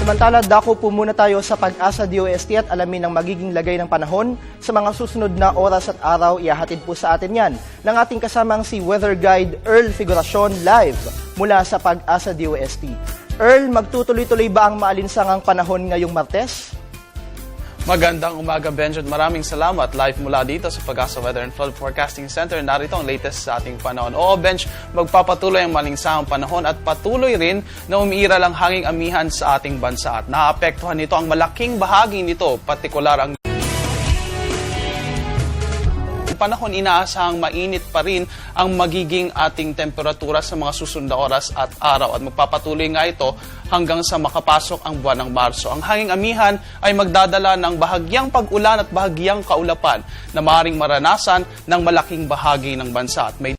Samantala, dako po muna tayo sa Pag-asa DOST at alamin ang magiging lagay ng panahon sa mga susunod na oras at araw. Ihahatid po sa atin yan ng ating kasamang si Weather Guide Earl Figuracion live mula sa Pag-asa DOST. Earl, magtutuloy-tuloy ba ang maalinsangang panahon ngayong Martes? Magandang umaga, Benj, at maraming salamat. Live mula dito sa Pag-asa Weather and Flood Forecasting Center. Narito ang latest sa ating panahon. Oo, Benj, magpapatuloy ang malinsangang panahon at patuloy rin na umiira lang hanging amihan sa ating bansa. At naapektuhan nito ang malaking bahagi nito, partikular ang panahon. Inaasahang mainit pa rin ang magiging ating temperatura sa mga susunod na oras at araw. At magpapatuloy nga ito hanggang sa makapasok ang buwan ng Marso. Ang hanging amihan ay magdadala ng bahagyang pag-ulan at bahagyang kaulapan na maaaring maranasan ng malaking bahagi ng bansa. At may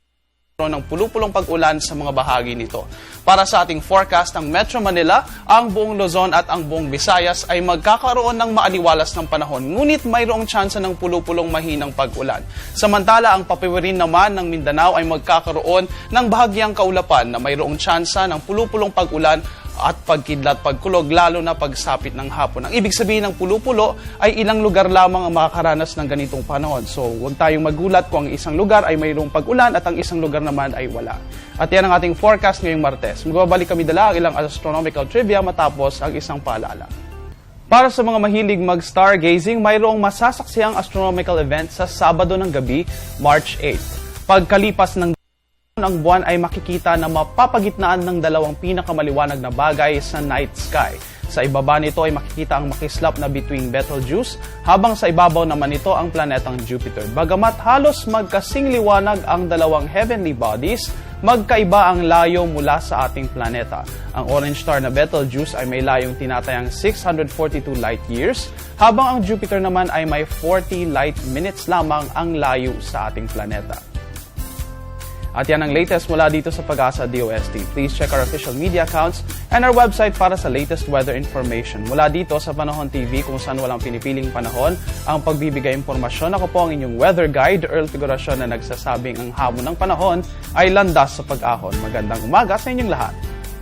ng pulupulong pag-ulan sa mga bahagi nito. Para sa ating forecast ng Metro Manila, ang buong Luzon at ang buong Visayas ay magkakaroon ng maaliwalas ng panahon, ngunit mayroong tsansa ng pulupulong mahinang pag-ulan. Samantala, ang papiwirin naman ng Mindanao ay magkakaroon ng bahagyang kaulapan na mayroong tsansa ng pulupulong pag-ulan at pagkidlat, pagkulog, lalo na pagsapit ng hapon. Ang ibig sabihin ng pulo-pulo ay ilang lugar lamang ang makakaranas ng ganitong panahon. So, huwag tayong magulat kung ang isang lugar ay mayroong pag-ulan at ang isang lugar naman ay wala. At yan ang ating forecast ngayong Martes. Magbabalik kami dala ang ilang astronomical trivia matapos ang isang paalala. Para sa mga mahilig mag-stargazing, mayroong masasaksihang astronomical event sa Sabado ng gabi, March 8. Pagkalipas ng ang buwan ay makikita na mapapagitnaan ng dalawang pinakamaliwanag na bagay sa night sky. Sa ibaba nito ay makikita ang makislap na between Betelgeuse, habang sa ibabaw naman nito ang planetang Jupiter. Bagamat halos magkasing liwanag ang dalawang heavenly bodies, magkaiba ang layo mula sa ating planeta. Ang orange star na Betelgeuse ay may layong tinatayang 642 light years, habang ang Jupiter naman ay may 40 light minutes lamang ang layo sa ating planeta. At yan ang latest mula dito sa Pag-asa DOST. Please check our official media accounts and our website para sa latest weather information. Mula dito sa Panahon TV, kung saan walang pinipiling panahon ang pagbibigay impormasyon. Ako po ang inyong weather guide, Earl Figuracion, na nagsasabing ang hamon ng panahon ay landas sa pag-ahon. Magandang umaga sa inyong lahat.